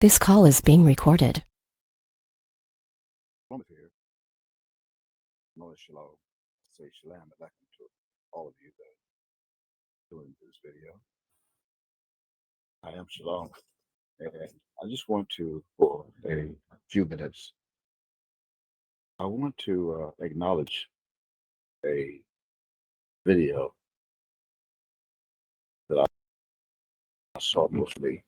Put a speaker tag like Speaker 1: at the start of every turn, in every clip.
Speaker 1: This call is being recorded.
Speaker 2: Here. Noah Shalom. Say Shalom Aleichem to all of you that are doing this video. I am Shalom. And I just want to, for a few minutes, I want to acknowledge a video that I saw mostly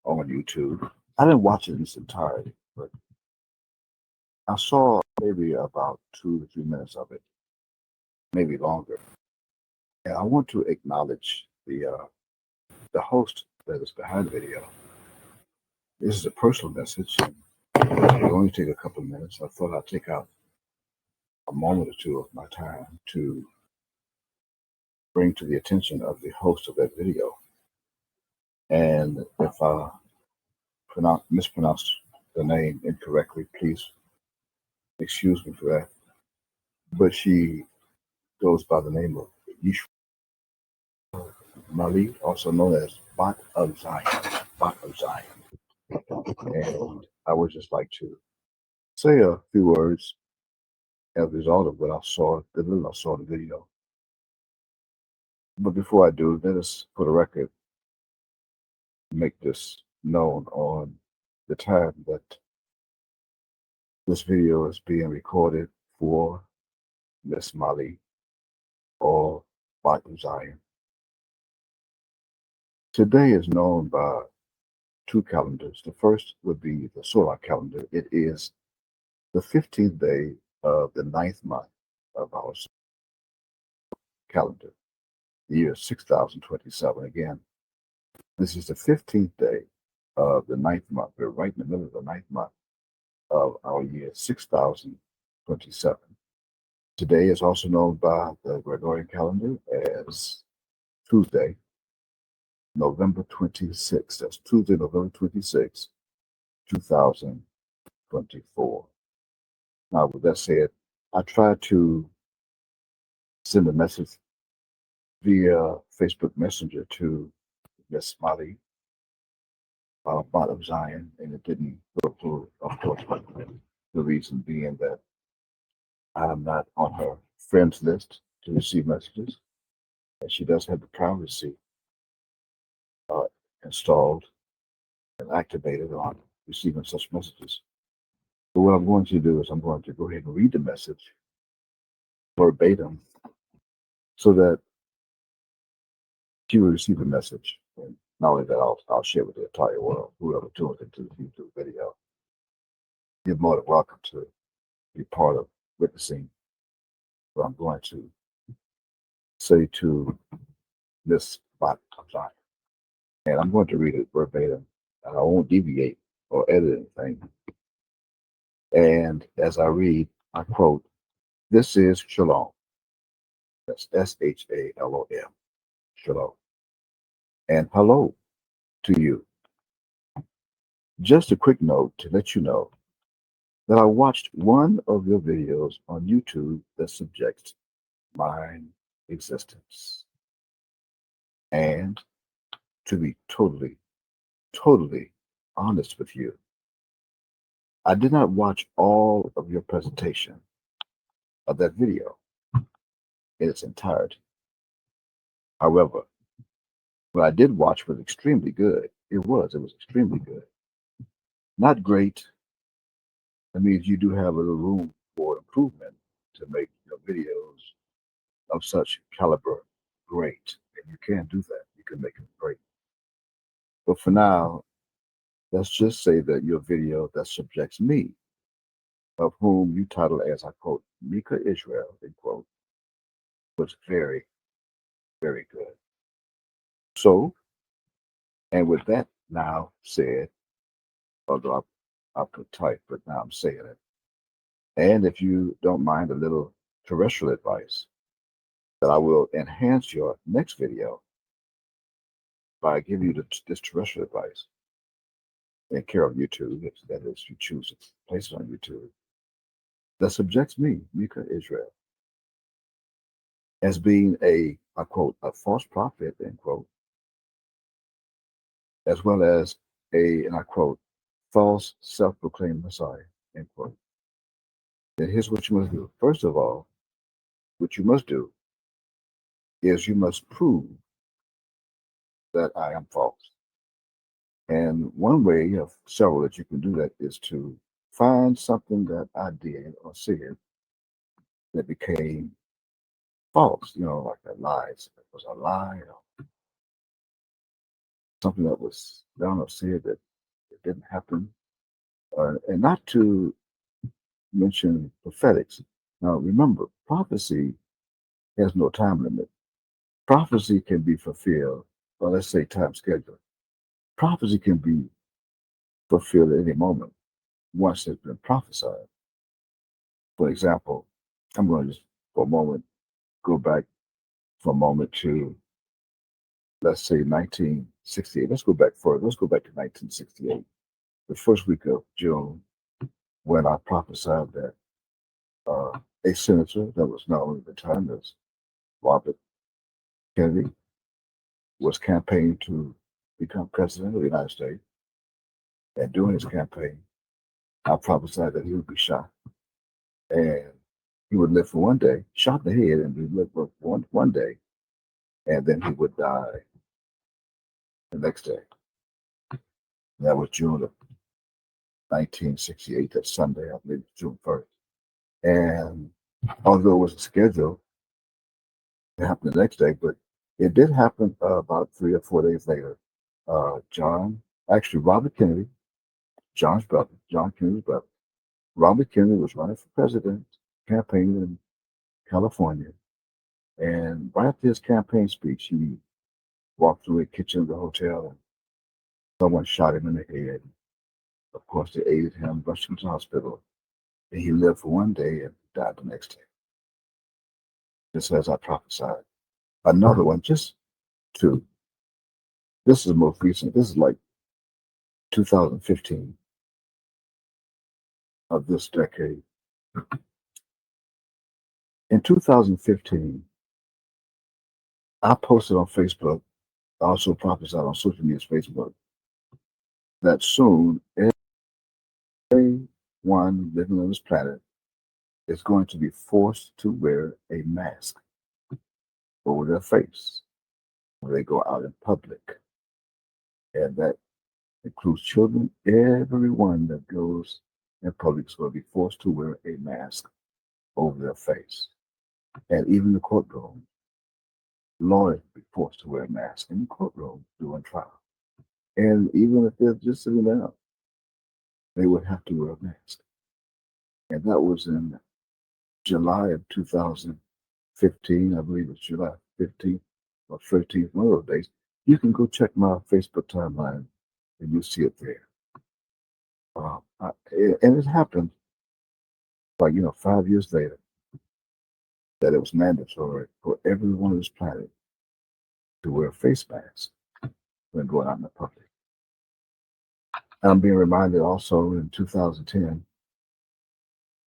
Speaker 2: on YouTube. I didn't watch it in its entirety, but I saw maybe about 2 to 3 minutes of it, maybe longer. And I want to acknowledge the host that is behind the video. This is a personal message. It'll only take a couple of minutes. I thought I'd take out a moment or two of my time to bring to the attention of the host of that video. And if I mispronounced the name incorrectly, please excuse me for that. But she goes by the name of Yishma Mali, also known as Bat of Zion. Bat of Zion. And I would just like to say a few words as a result of what I saw, the little I saw in the video. But before I do, let us, for the record, make this known on the time that this video is being recorded for Miss Mali or Batu Zion. Today is known by two calendars. The first would be the solar calendar. It is the 15th day of the 9th month of our calendar, the year 6027. Again, this is the 15th day of the 9th month. We're right in the middle of the 9th month of our year 6027. Today is also known by the Gregorian calendar as Tuesday, November 26th. That's Tuesday, November 26th, 2024. Now, with that said, I tried to send a message via Facebook Messenger to Miss Mali Bat of Zion, and it didn't go through, of course, the reason being that I'm not on her friends list to receive messages, and she does have the privacy installed and activated on receiving such messages. But what I'm going to do is I'm going to go ahead and read the message verbatim so that she will receive the message. And not only that, I'll share with the entire world, whoever tunes into the YouTube video. You're more than welcome to be part of witnessing what I'm going to say to Miss Bat of Zion. And I'm going to read it verbatim, and I won't deviate or edit anything. And as I read, I quote, "This is Shalom." That's SHALOM. Shalom. And hello to you. Just a quick note to let you know that I watched one of your videos on YouTube that subjects my existence. And to be totally honest with you, I did not watch all of your presentation of that video in its entirety. However, what I did watch was extremely good. It was extremely good. Not great. That means you do have a little room for improvement to make your videos of such caliber great. And you can do that. You can make them great. But for now, let's just say that your video that subjects me, of whom you title as, I quote, Mika Israel, end quote, was very, very good. So, and with that now said, although I put type, but now I'm saying it. And if you don't mind a little terrestrial advice, that I will enhance your next video by giving you this terrestrial advice in care of YouTube, if that is, you choose to place it on YouTube, that subjects me, Mika Israel, as being a, I quote, a false prophet, end quote, as well as a, and I quote, false self-proclaimed Messiah, end quote. And here's what you must do. First of all, what you must do is you must prove that I am false. And one way of several that you can do that is to find something that I did or said that became false, like that lies. It was a lie or something that was done or said that it didn't happen. And not to mention prophetics. Now, remember, prophecy has no time limit. Prophecy can be fulfilled, or let's say time schedule. Prophecy can be fulfilled at any moment once it's been prophesied. For example, I'm going to just for a moment go back for a moment to, let's say, 1968. Let's go back further. Let's go back to 1968, the first week of June, when I prophesied that a senator that was known at the time as Robert Kennedy was campaigning to become president of the United States. And during his campaign, I prophesied that he would be shot. And he would live for one day, shot in the head, and he would live for one day, and then he would die the next day. And that was June of 1968, that Sunday, I believe June 1st. And although it was a schedule, it happened the next day, but it did happen about 3 or 4 days later. Robert Kennedy, John Kennedy's brother, Robert Kennedy was running for president, campaigning in California. And right after his campaign speech, he walked through the kitchen of the hotel and someone shot him in the head. Of course, they aided him, rushed him to the hospital, and he lived for one day and died the next day. Just as I prophesied. Another one, just two. This is most recent. This is like 2015 of this decade. In 2015, I posted on Facebook, I also prophesied on social media's Facebook, that soon everyone living on this planet is going to be forced to wear a mask over their face when they go out in public. And that includes children. Everyone that goes in public is going to be forced to wear a mask over their face. And even the courtroom, lawyers will be forced to wear a mask in the courtroom during trial. And even if they're just sitting down, they would have to wear a mask. And that was in July of 2015. I believe it's July 15th or 13th, one of those days. You can go check my Facebook timeline and you'll see it there. And it happened, 5 years later, that it was mandatory for everyone on this planet to wear a face mask when going out in the public. And I'm being reminded also in 2010,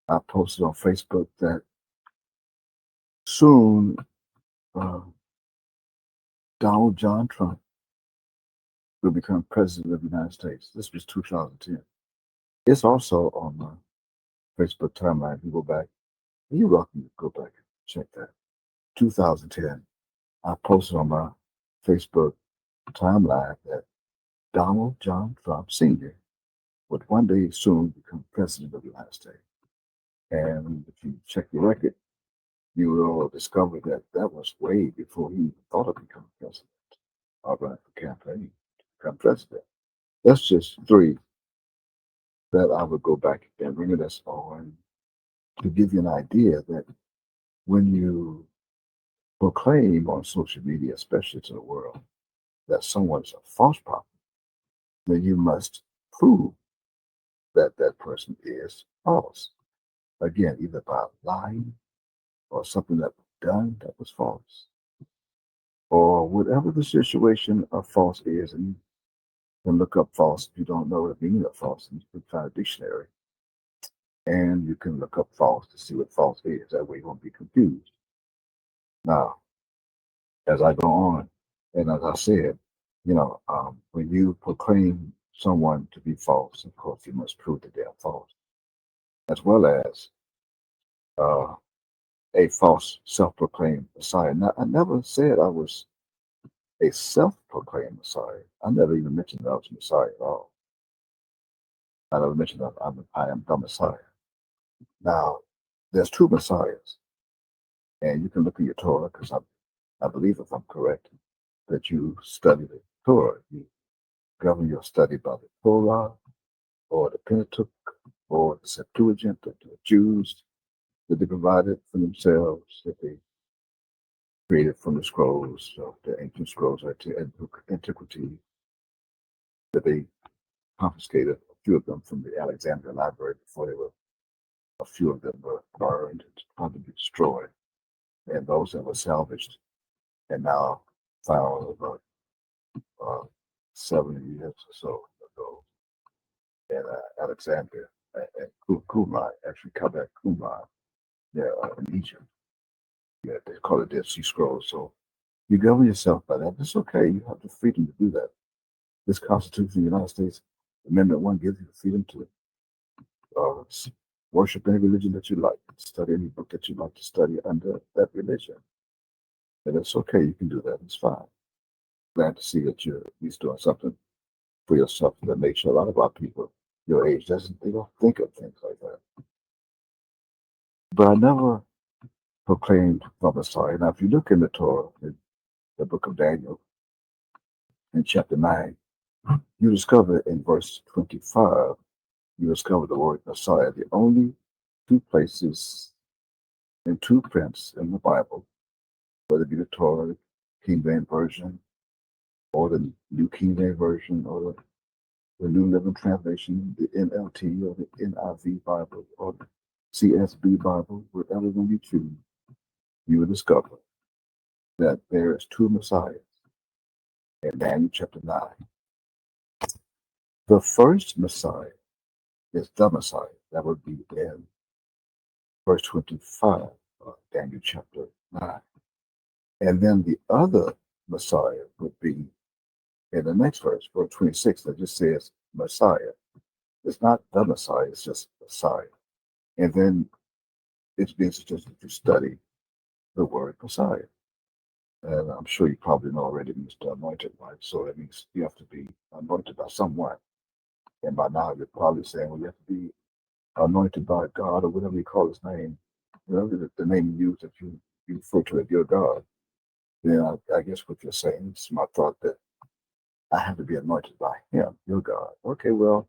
Speaker 2: I posted on Facebook that soon Donald John Trump will become president of the United States. This was 2010. It's also on my Facebook timeline. If you go back, you're welcome to go back and check that. 2010, I posted on my Facebook timeline that Donald John Trump Sr. would one day soon become president of the United States. And if you check the record, you will discover that that was way before he even thought of becoming president or running for campaign to become president. That's just three that I would go back and reminisce on to give you an idea that when you proclaim on social media, especially to the world, that someone's a false prophet, then you must prove that that person is false. Again, either by lying or something that was done that was false, or whatever the situation of false is. And you can look up false if you don't know the meaning of false, and you can find a dictionary, and you can look up false to see what false is. That way you won't be confused. Now, as I go on, and as I said, when you proclaim someone to be false, of course, you must prove that they are false, as well as uh, a false self-proclaimed Messiah. Now, I never said I was a self-proclaimed Messiah. I never even mentioned that I was Messiah at all. I never mentioned that I am the Messiah. Now, there's two Messiahs, and you can look in your Torah because I believe, if I'm correct, that you study the Torah. You govern your study by the Torah or the Pentateuch or the Septuagint that the Jews that they provided for themselves, that they created from the scrolls, of the ancient scrolls of antiquity, that they confiscated a few of them from the Alexandria Library before a few of them were burned and probably destroyed. And those that were salvaged and now found about 70 years or so ago in Alexandria and Qumran, actually Kabak Qumran, there in Egypt. Yeah, they call it Dead Sea Scrolls. So you govern yourself by that. It's okay. You have the freedom to do that. This Constitution of the United States, Amendment 1 gives you the freedom to uh, worship any religion that you like, study any book that you like to study under that religion. And it's okay. You can do that. It's fine. Glad to see that you're at least doing something for yourself that makes a lot of our people your age they don't think of things like that. But I never proclaimed the Messiah. Now, if you look in the Torah, in the book of Daniel, in chapter 9, you discover in verse 25, you discover the word Messiah. The only two places and two prints in the Bible, whether it be the Torah, the King James Version, or the New King James Version, or the New Living Translation, the NLT, or the NIV Bible, or the CSB Bible, whatever one you choose, you will discover that there is two Messiahs in Daniel chapter 9. The first Messiah is the Messiah. That would be in verse 25 of Daniel chapter 9. And then the other Messiah would be in the next verse, verse 26, that just says Messiah. It's not the Messiah, it's just Messiah. And then it's being suggested to study the word Messiah. And I'm sure you probably know already Mr. Anointed, right? So that means you have to be anointed by someone. And by now you're probably saying, well, you have to be anointed by God or whatever you call his name, whatever the name you use that you refer to as your God. Then I guess what you're saying is my thought that I have to be anointed by him, your God. Okay, well,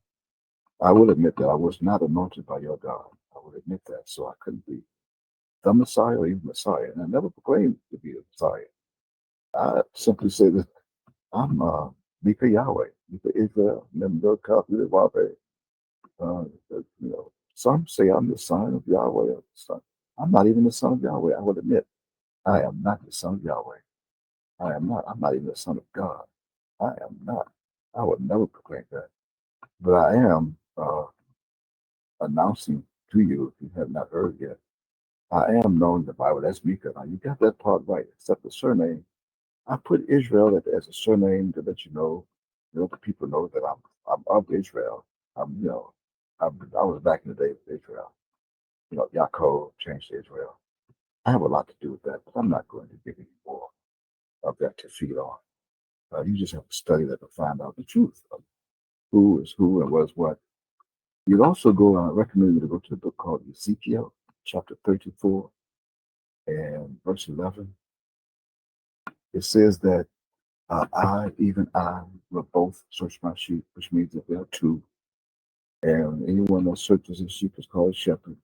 Speaker 2: I will admit that I was not anointed by your God. I will admit that. So I couldn't be the Messiah or even Messiah. And I never proclaimed to be the Messiah. I simply say that I'm Mika Yahweh, Mika Israel, Member Kapu Wabe. Some say I'm the son of Yahweh. Or the son. I'm not even the son of Yahweh. I will admit, I am not the son of Yahweh. I am not. I'm not even the son of God. I am not. I would never proclaim that. But I am announcing to you, if you have not heard yet, I am known in the Bible as Mika. Now, you got that part right, except the surname. I put Israel as a surname to let the people know that I'm of Israel. I was back in the day with Israel. Yaakov changed to Israel. I have a lot to do with that, but I'm not going to give you more of that to feed on. You just have to study that to find out the truth of who is who and was what. You'd also I recommend you to go to a book called Ezekiel, chapter 34 and verse 11. It says that even I, will both search my sheep, which means that there are two. And anyone that searches his sheep is called a shepherd.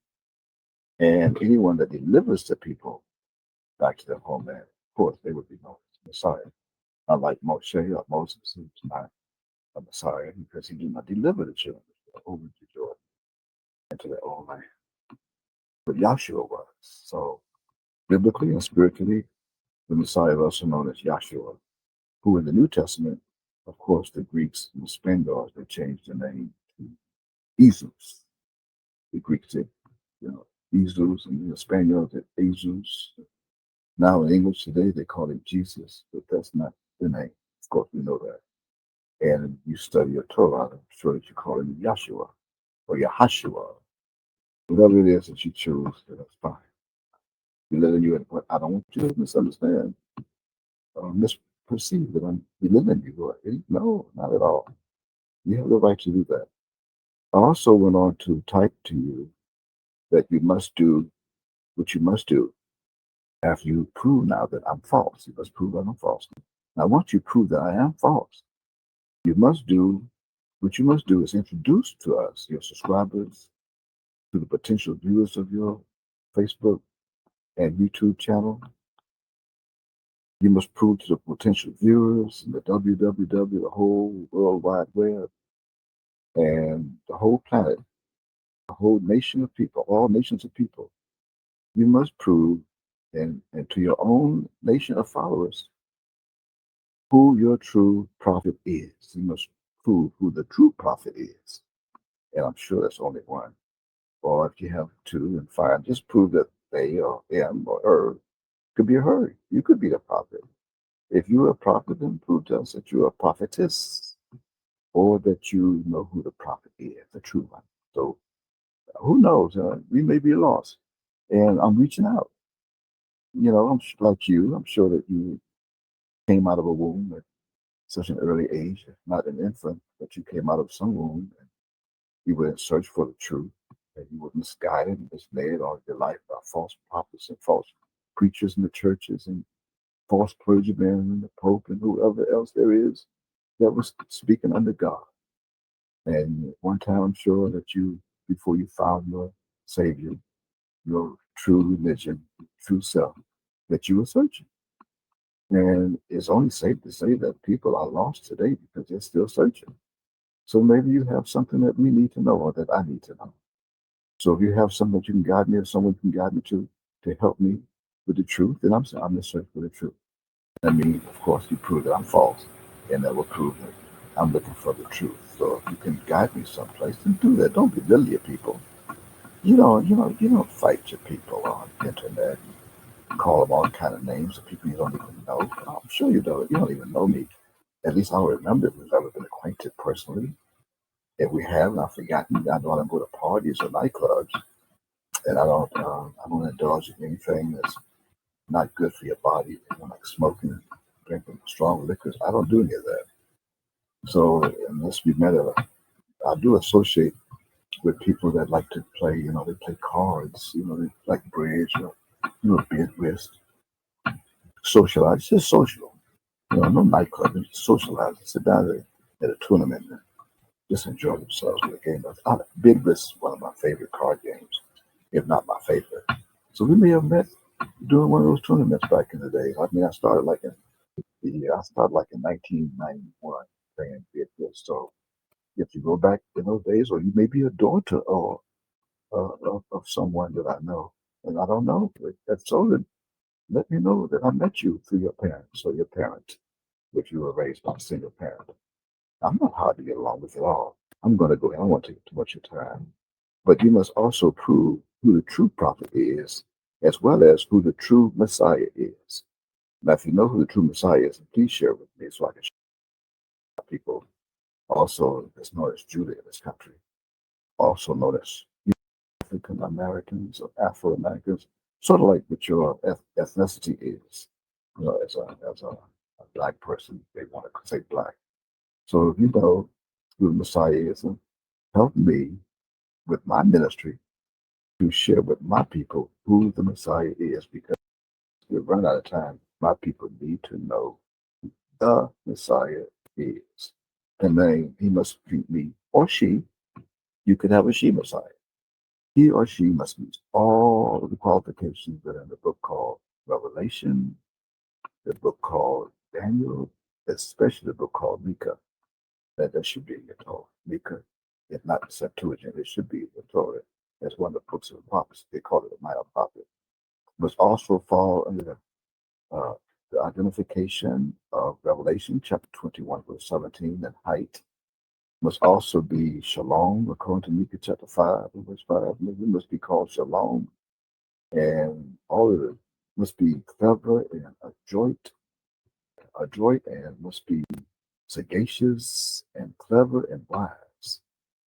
Speaker 2: And anyone that delivers the people back to their homeland, of course, they would be known as Messiah. Unlike Moshe or Moses, who's not a Messiah because he did not deliver the children over to Jordan and to their own land. But Yahshua was. So biblically and spiritually, the Messiah is also known as Yahshua, who in the New Testament, of course, the Greeks and the Spaniards, they changed the name to Jesus. The Greeks said, Jesus, and the Spaniards said Jesus. Now in English today, they call it Jesus, but that's not the name. Of course, we know that. and you study your Torah, I'm sure that you call him Yahshua or Yahashua, whatever it is that you choose, that's fine. You're letting you in, but I don't want you to misunderstand, misperceive that I'm belittling you. No, not at all. You have the right to do that. I also went on to type to you that you must do what you must do after you prove now that I'm false. You must prove that I'm false. Now, once you prove that I am false, you must do what you must do is introduce to us, your subscribers, to the potential viewers of your Facebook and YouTube channel. You must prove to the potential viewers in the www, the whole World Wide Web, and the whole planet, the whole nation of people, all nations of people. You must prove, and to your own nation of followers, who your true prophet is. You must prove who the true prophet is. And I'm sure there's only one. Or if you have two and five, just prove that they or him or her could be her. You could be the prophet. If you're a prophet, then prove to us that you're a prophetess or that you know who the prophet is, the true one. So who knows? We may be lost. And I'm reaching out. I'm like you. I'm sure that you came out of a womb at such an early age, not an infant, but you came out of some womb and you were in search for the truth. And you were misguided and misled all your life by false prophets and false preachers in the churches and false clergymen and the Pope and whoever else there is that was speaking under God. And one time, I'm sure that you, before you found your Savior, your true religion, true self, that you were searching. And it's only safe to say that people are lost today because they're still searching. So maybe you have something that we need to know or that I need to know. So if you have something that you can guide me or someone can guide me to help me with the truth, then I'm saying I'm in search for the truth. I mean, of course, you prove that I'm false, and that will prove that I'm looking for the truth. So if you can guide me someplace, then do that. Don't belittle your people. You don't fight your people on the internet. You call them all kind of names of people you don't even know. I'm sure you don't. You don't even know me. At least I don't remember if we've ever been acquainted personally. If we have, I've forgotten. I don't go to parties or nightclubs, and I don't indulge in anything that's not good for your body, like smoking and drinking strong liquors. I don't do any of that. So unless we met, I do associate with people that like to play. They play cards. They like bridge or bid whist, socialize. Just social. No nightclub. Just socialize. Sit down at a tournament and just enjoy themselves with a game. Bid whist is one of my favorite card games, if not my favorite. So we may have met doing one of those tournaments back in the day. I mean, I started like in 1991 playing Vietnam. So if you go back in those days, or you may be a daughter or of someone that I know, and I don't know, if so, then let me know that I met you through your parents or your parent, if you were raised by a single parent. I'm not hard to get along with at all. I'm going to go. I don't want to take too much of your time, but you must also prove who the true prophet is, as well as who the true Messiah is. Now, if you know who the true Messiah is, please share with me so I can share with people. Also, it's known as Judah in this country, also known as African Americans or Afro Americans, sort of like what your ethnicity is. As a black person, they want to say black. So if you know who the Messiah is, help me with my ministry to share with my people who the Messiah is, because we're running out of time. My people need to know the Messiah is. And then he must treat me, or she, you could have a she Messiah. He or she must meet all of the qualifications that are in the book called Revelation, the book called Daniel, especially the book called Micah. That should be in your Torah. Micah, if not the Septuagint, it should be in the Torah. That's one of the books of the prophets. They call it a Maya prophet. Must also fall under the identification of Revelation chapter 21, verse 17, and height. Must also be shalom, according to Micah chapter 5, verse 5. It must be called shalom. And all of it must be clever and adroit and must be sagacious and clever and wise.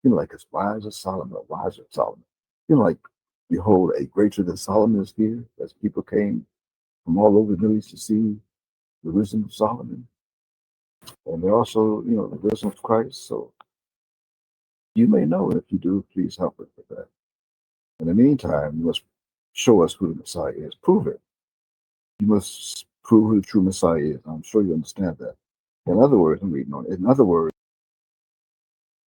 Speaker 2: Like as wise as Solomon, or wiser than Solomon. Like, behold, a greater than Solomon is here, as people came from all over the Middle East to see the wisdom of Solomon. And they're also, the wisdom of Christ. So you may know, and if you do, please help us with that. In the meantime, you must show us who the Messiah is. Prove it. You must prove who the true Messiah is. I'm sure you understand that. In other words, I'm reading on it. In other words,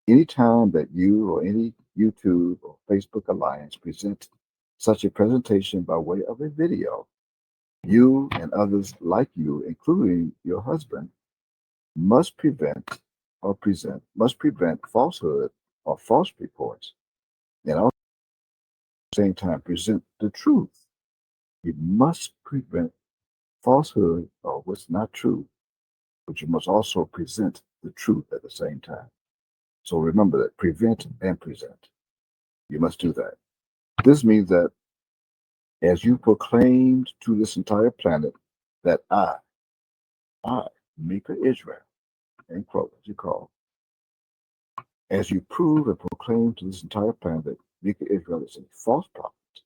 Speaker 2: anytime that you or any YouTube or Facebook alliance present such a presentation by way of a video, you and others like you, including your husband, must prevent falsehood or false reports, and also at the same time present the truth. You must prevent falsehood or what's not true, but you must also present the truth at the same time. So remember that: prevent and present. You must do that. This means that as you proclaimed to this entire planet that I, Mika Israel, end quote, as you call, as you prove and proclaim to this entire planet that Mika Israel is a false prophet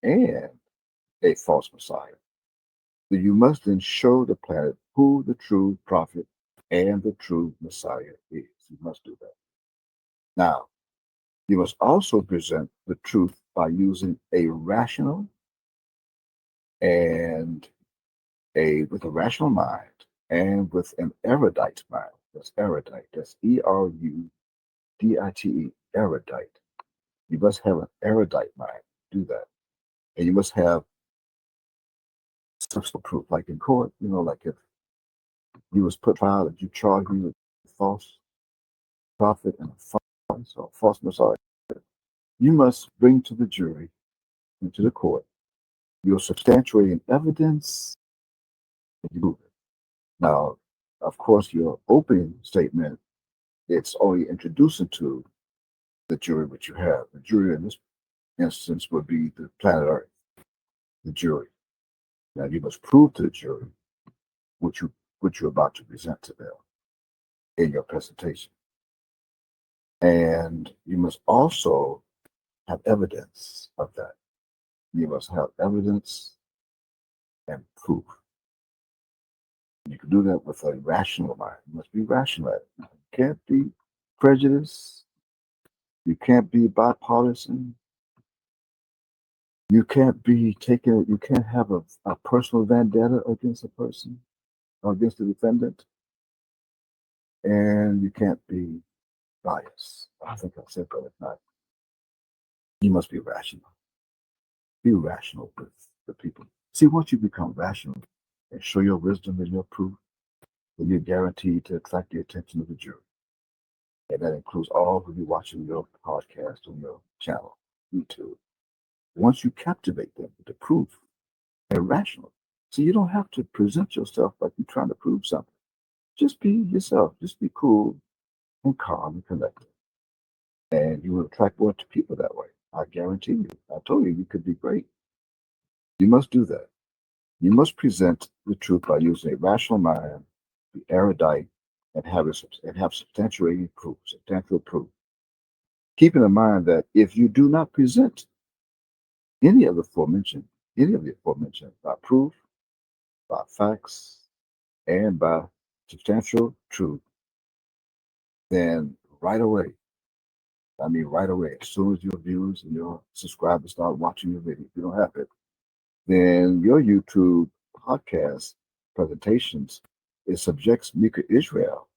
Speaker 2: and a false Messiah, then you must then show the planet who the true prophet and the true Messiah is. You must do that. Now, you must also present the truth by using a rational and with a rational mind and with an erudite mind. That's erudite. That's Erudite, erudite. You must have an erudite mind. Do that. And you must have substantial proof, like in court, like if you was put trial that you charge me with false prophet and a false Messiah, you must bring to the jury and to the court your substantiating evidence and you prove it. Now, of course, your opening statement, it's only introducing to the jury what you have. The jury in this instance would be the planet Earth, the jury. Now you must prove to the jury what you're about to present to them in your presentation. And you must also have evidence of that. You must have evidence and proof. You can do that with a rational mind. You must be rational at it. You can't be prejudiced. You can't be bipartisan. You can't have a personal vendetta against a person or against the defendant. And you can't be biased. I think I said that not. You must be rational. Be rational with the people. See, once you become rational and show your wisdom and your proof, then you're guaranteed to attract the attention of the jury. And that includes all who be watching your podcast on your channel, YouTube. Once you captivate them with the proof, they're rational. So you don't have to present yourself like you're trying to prove something. Just be yourself. Just be cool and calm and collected. And you will attract more people that way. I guarantee you. I told you you could be great. You must do that. You must present the truth by using a rational mind, be erudite, and have substantial proof. Keeping in mind that if you do not present any of the aforementioned by proof, by facts, and by substantial truth, then right away, as soon as your viewers and your subscribers start watching your video, if you don't have it, then your YouTube podcast presentations, it subjects Mika Israel.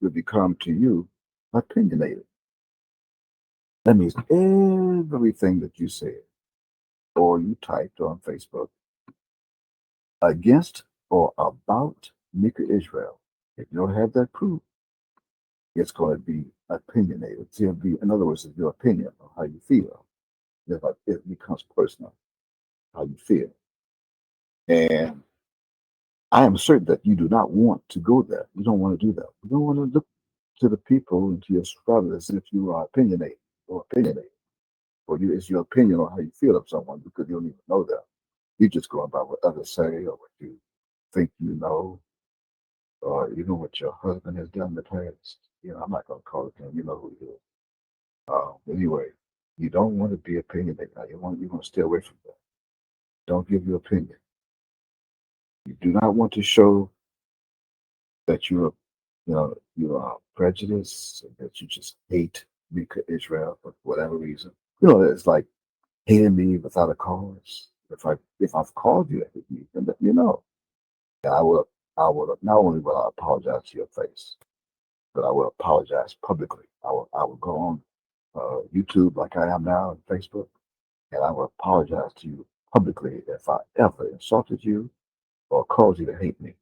Speaker 2: Will become to you opinionated. That means everything that you said or you typed on Facebook against or about Mika Israel, if you don't have that proof, it's going to be opinionated. In other words, it's your opinion on how you feel. It becomes personal, how you feel. And I am certain that you do not want to go there. You don't want to do that. You don't want to look to the people and to your subscribers as if you are opinionated. Or it's your opinion on how you feel of someone because you don't even know them. You just go about what others say or what you think you know, or you know what your husband has done in the past. I'm not going to call it him. You know who he is. Anyway, you don't want to be opinionated. You want to stay away from that. Don't give your opinion. You do not want to show that you are prejudiced, that you just hate Israel for whatever reason. It's like hating me without a cause. If I've called you to hate me, then let me know. And I will not only will I apologize to your face, but I will apologize publicly. I will go on YouTube like I am now and Facebook, and I will apologize to you publicly if I ever insulted you or caused you to hate me.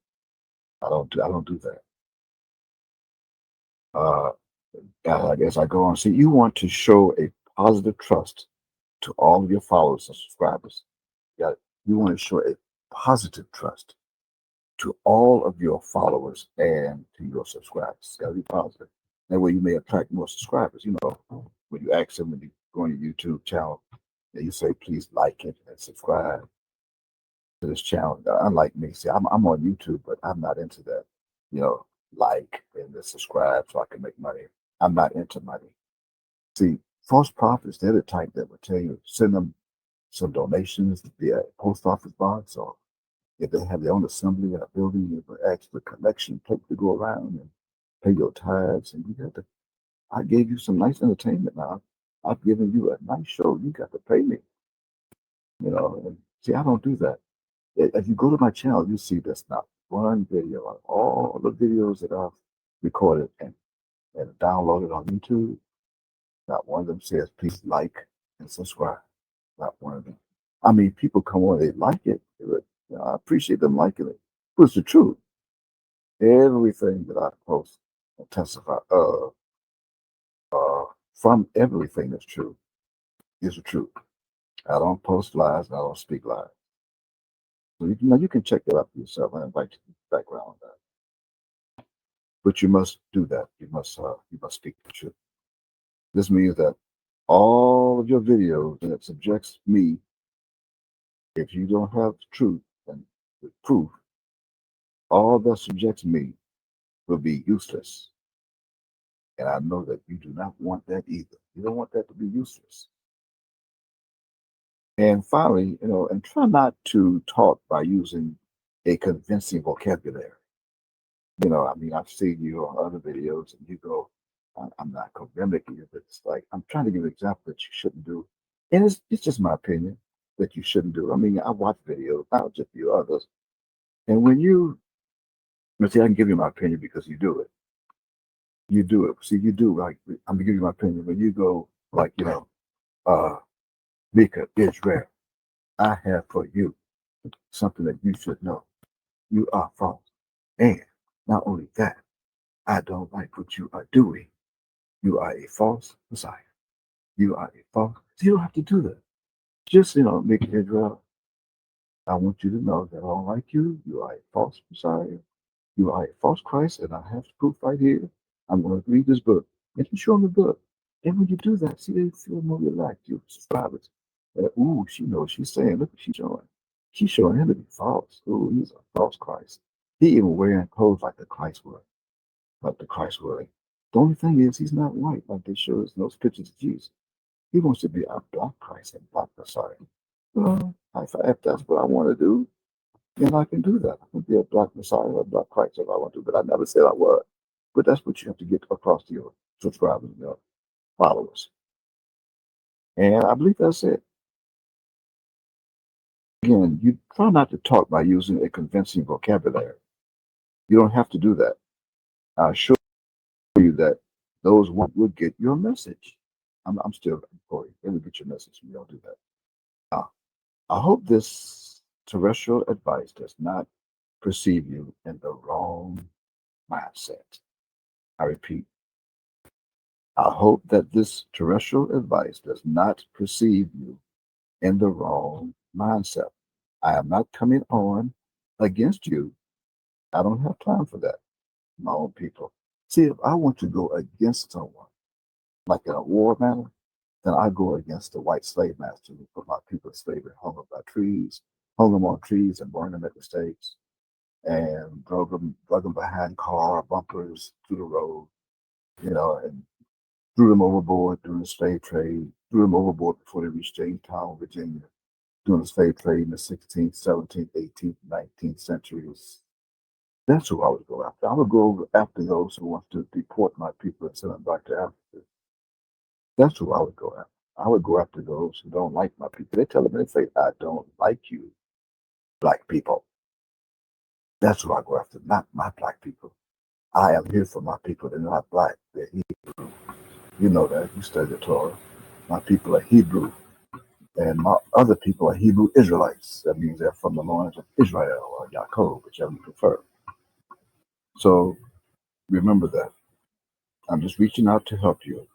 Speaker 2: I don't do that. Uh, as I go on, see, you want to show a positive trust to all of your followers and subscribers. You want to show a positive trust to all of your followers and to your subscribers. It's got to be positive. That way, you may attract more subscribers. When you ask them when you go on your YouTube channel, and you say, please like it and subscribe to this channel. Unlike me, see, I'm on YouTube, but I'm not into that. Like and then subscribe so I can make money. I'm not into money. See, false prophets, they're the type that will tell you, send them some donations via post office box, or if they have their own assembly in a building, you will ask the collection plate to go around and pay your tithes. And I gave you some nice entertainment now. I've given you a nice show. You got to pay me. And see, I don't do that. If you go to my channel, you see there's not one video of all the videos that I've recorded and downloaded on YouTube. Not one of them says, please like and subscribe. Not one of them. I mean, people come on, they like it. I appreciate them liking it. But it's the truth. Everything that I post and testify from everything that's true is the truth. I don't post lies and I don't speak lies. So you can check that out for yourself. I invite you to the background on that. But you must do that. You must speak the truth. This means that all of your videos that subjects me, if you don't have the truth and the proof, all that subjects me will be useless. And I know that you do not want that either. You don't want that to be useless. And finally, and try not to talk by using a convincing vocabulary. I mean, I've seen you on other videos and you go, I'm not condemning you, but it's like, I'm trying to give an example that you shouldn't do. And it's just my opinion that you shouldn't do. I mean, I watch videos, not just you others. And let's see, I can give you my opinion because you do it. You do it. See, you do, like, I'm gonna give you my opinion. When you go, like, Mika, Israel, I have for you something that you should know. You are false. And not only that, I don't like what you are doing. You are a false Messiah. You are a false. You don't have to do that. Just, Mika, Israel, I want you to know that I don't like you. You are a false Messiah. You are a false Christ, and I have proof right here. I'm going to read this book. And you show them the book. And when you do that, see, they feel more relaxed. Your subscribers. Ooh, she knows she's saying. Look what she's showing. She's showing him to be false. Ooh, he's a false Christ. He even wearing clothes like the Christ were. Like the Christ were. The only thing is, he's not white like they show us in those pictures of Jesus. He wants to be a black Christ and black Messiah. Well, if that's what I want to do, then I can do that. I can be a black Messiah or a black Christ if I want to, but I never said I was. But that's what you have to get across to your subscribers and your followers. And I believe that's it. Again, you try not to talk by using a convincing vocabulary. You don't have to do that. I assure you that those would get your message. I'm still for you. They would get your message. You don't do that. I hope this terrestrial advice does not perceive you in the wrong mindset. I repeat, I hope that this terrestrial advice does not perceive you in the wrong mindset. I am not coming on against you. I don't have time for that, my own people. See, if I want to go against someone, like in a war manner, then I go against the white slave master who put my people in slavery, hung them by trees, hung them on trees and burned them at the stakes. and drug them behind car bumpers through the road, and threw them overboard during the slave trade, threw them overboard before they reached Jamestown, Virginia, during the slave trade in the 16th, 17th, 18th, 19th centuries. That's who I would go after. I would go after those who want to deport my people and send them back to Africa. That's who I would go after. I would go after those who don't like my people. They tell them in their face, I don't like you, black people. That's who I go after, not my black people. I am here for my people. They're not black. They're Hebrew. You know that. You study the Torah. My people are Hebrew. And my other people are Hebrew Israelites. That means they're from the loins of Israel or Yaakov, whichever you prefer. So remember that. I'm just reaching out to help you.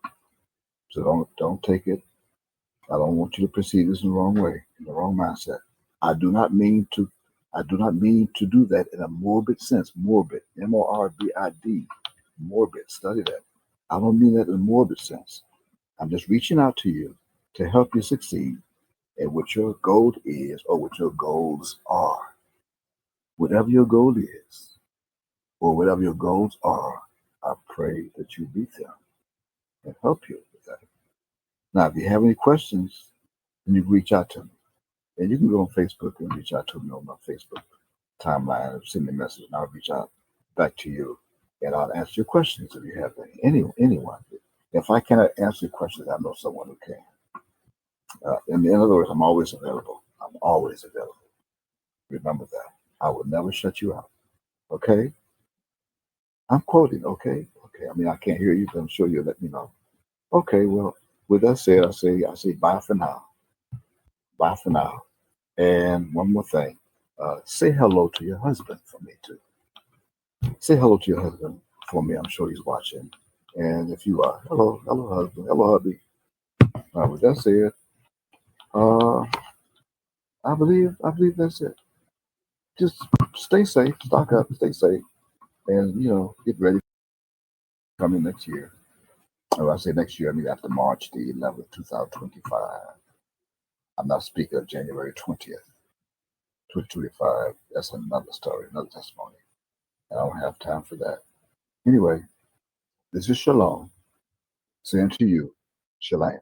Speaker 2: So don't take it. I don't want you to perceive this in the wrong way, in the wrong mindset. I do not mean to do that in a morbid sense. Morbid. Morbid. Morbid. Study that. I don't mean that in a morbid sense. I'm just reaching out to you to help you succeed at what your goal is or what your goals are. Whatever your goal is or whatever your goals are, I pray that you beat them and help you with that. Now, if you have any questions, then you can reach out to me. And you can go on Facebook and reach out to me on my Facebook timeline or send me a message and I'll reach out back to you and I'll answer your questions if you have any. Anyone. If I cannot answer your questions, I know someone who can. In other words, I'm always available. I'm always available. Remember that. I will never shut you out. Okay? I'm quoting, okay? Okay. I mean, I can't hear you, but I'm sure you'll let me know. Okay, well, with that said, I say bye for now. Bye for now. And one more thing. Say hello to your husband for me, too. Say hello to your husband for me. I'm sure he's watching. And if you are, hello, husband. Hello, hubby. With that said, I believe that's it. Just stay safe, stock up, stay safe, and get ready coming next year. When I say next year, I mean after March the 11th, 2025. I'm not speaking of January 20th, 2025. That's another story, another testimony. I don't have time for that. Anyway, this is Shalom, saying to you, Shalom.